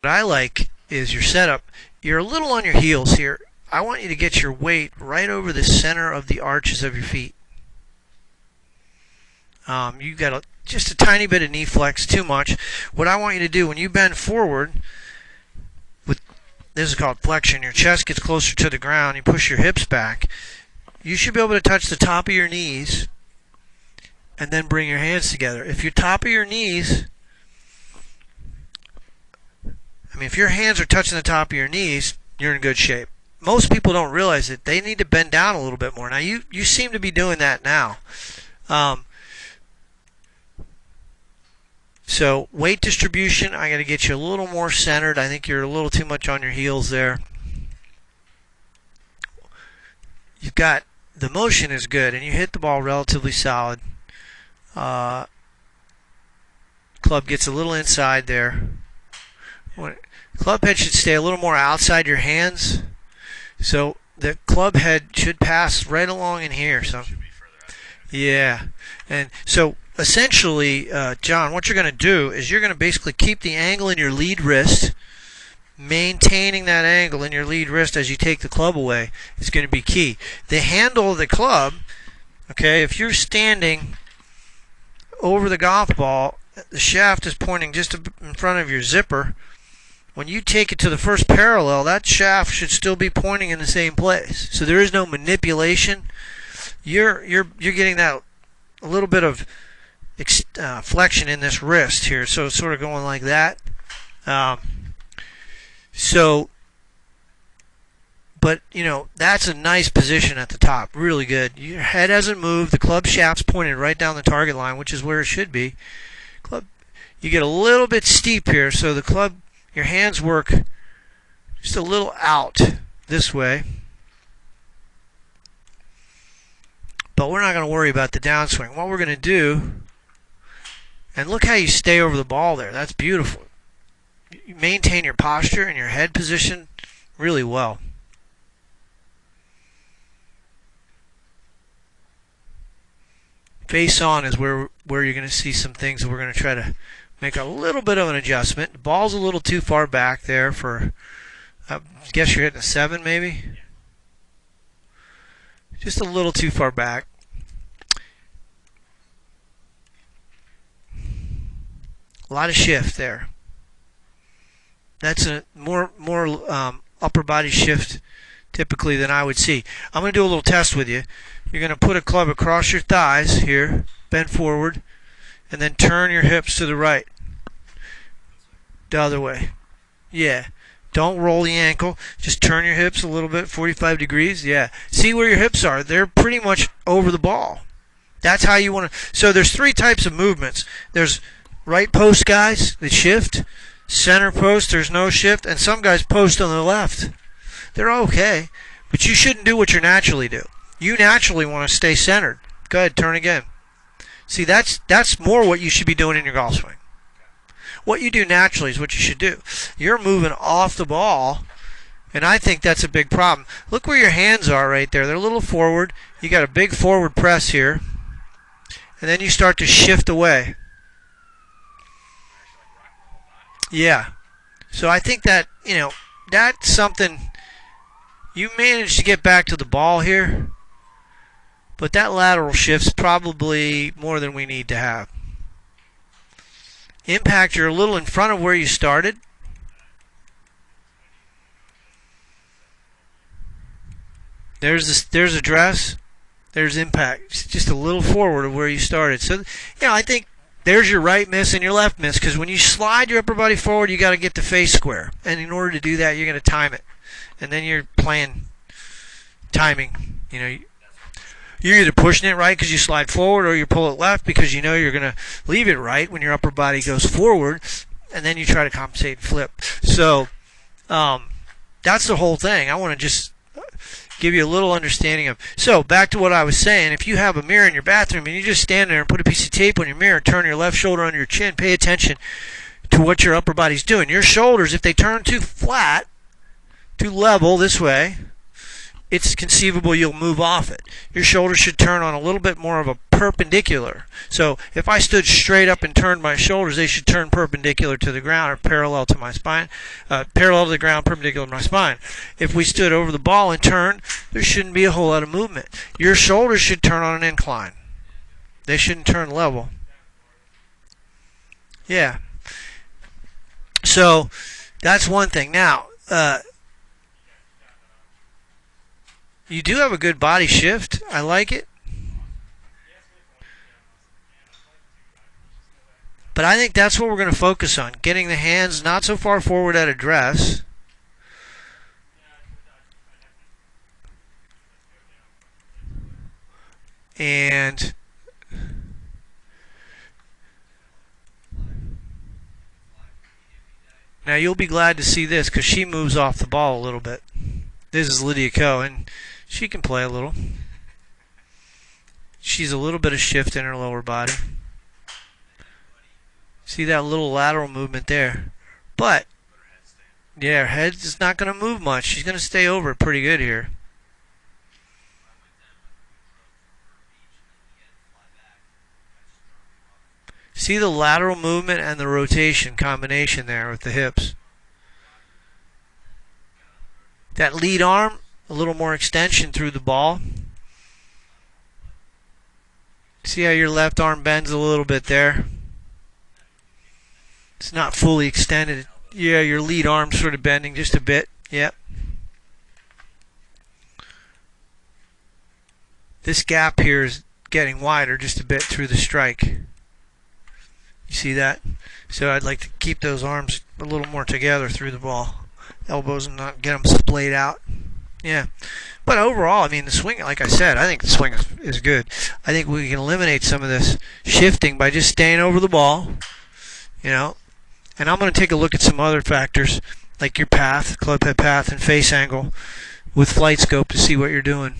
What I like is your setup. You're a little on your heels here. I want you to get your weight right over the center of the arches of your feet. You got just a tiny bit of knee flex, too much. What I want you to do when you bend forward, with this is called flexion, your chest gets closer to the ground, you push your hips back, you should be able to touch the top of your knees and then bring your hands together. If your top of your knees, if your hands are touching the top of your knees, you're in good shape. Most people don't realize that they need to bend down a little bit more. Now, you seem to be doing that now. So weight distribution, I got to get you a little more centered. I think you're a little too much on your heels there. You've got, the motion is good, and you hit the ball relatively solid. Club gets a little inside there. Club head should stay a little more outside your hands. So the club head should pass right along in here. So, yeah. And so essentially, John, what you're going to do is you're going to basically keep the angle in your lead wrist, maintaining that angle in your lead wrist as you take the club away is going to be key. The handle of the club, okay, if you're standing over the golf ball, the shaft is pointing just in front of your zipper. When you take it to the first parallel, that shaft should still be pointing in the same place. So there is no manipulation. You're getting that a little bit of flexion in this wrist here, so it's sort of going like that. But that's a nice position at the top, really good. Your head hasn't moved. The club shaft's pointed right down the target line, which is where it should be. Club, you get a little bit steep here, so the club, your hands work just a little out this way. But we're not going to worry about the downswing. What we're going to do, and look how you stay over the ball there. That's beautiful. You maintain your posture and your head position really well. Face on is where you're going to see some things that we're going to try to make a little bit of an adjustment. The ball's a little too far back there for, I guess you're hitting a 7 maybe? Just a little too far back. A lot of shift there. That's a more upper body shift typically than I would see. I'm going to do a little test with you. You're going to put a club across your thighs here, bend forward, and then turn your hips to the right. The other way. Yeah. Don't roll the ankle. Just turn your hips a little bit, 45 degrees. Yeah. See where your hips are. They're pretty much over the ball. That's how you want to. So there's 3 types of movements. There's right post guys that shift. Center post, there's no shift. And some guys post on the left. They're okay. But you shouldn't do what you naturally do. You naturally want to stay centered. Go ahead, turn again. See, that's more what you should be doing in your golf swing. What you do naturally is what you should do. You're moving off the ball, and I think that's a big problem. Look where your hands are right there. They're a little forward. You got a big forward press here, and then you start to shift away. Yeah. So I think that, that's something. You managed to get back to the ball here, but that lateral shift's probably more than we need to have. Impact, you're a little in front of where you started. There's address. There's impact. It's just a little forward of where you started. So, I think there's your right miss and your left miss, because when you slide your upper body forward, you got to get the face square. And in order to do that, you're going to time it. And then you're playing timing. You're either pushing it right because you slide forward, or you pull it left because you're going to leave it right when your upper body goes forward, and then you try to compensate and flip. So that's the whole thing. I want to just give you a little understanding of. So back to what I was saying. If you have a mirror in your bathroom and you just stand there and put a piece of tape on your mirror and turn your left shoulder under your chin, pay attention to what your upper body's doing. Your shoulders, if they turn too flat, too level this way, it's conceivable you'll move off it. Your shoulders should turn on a little bit more of a perpendicular. So if I stood straight up and turned my shoulders, they should turn perpendicular to the ground or parallel to my spine, parallel to the ground, perpendicular to my spine. If we stood over the ball and turned, there shouldn't be a whole lot of movement. Your shoulders should turn on an incline. They shouldn't turn level. Yeah. So that's one thing. Now, you do have a good body shift. I like it. But I think that's what we're going to focus on. Getting the hands not so far forward at address. And now you'll be glad to see this because she moves off the ball a little bit. This is Lydia Cohen. She can play a little. She's a little bit of shift in her lower body. See that little lateral movement there. But, yeah, her head is not going to move much. She's going to stay over it pretty good here. See the lateral movement and the rotation combination there with the hips. That lead arm, a little more extension through the ball. See how your left arm bends a little bit there? It's not fully extended. Yeah, your lead arm's sort of bending just a bit. Yep. This gap here is getting wider just a bit through the strike. You see that? So I'd like to keep those arms a little more together through the ball. Elbows and not get them splayed out. Yeah. But overall, I mean, the swing, like I said, I think the swing is good. I think we can eliminate some of this shifting by just staying over the ball, you know. And I'm going to take a look at some other factors, like your path, club head path, and face angle with flight scope to see what you're doing.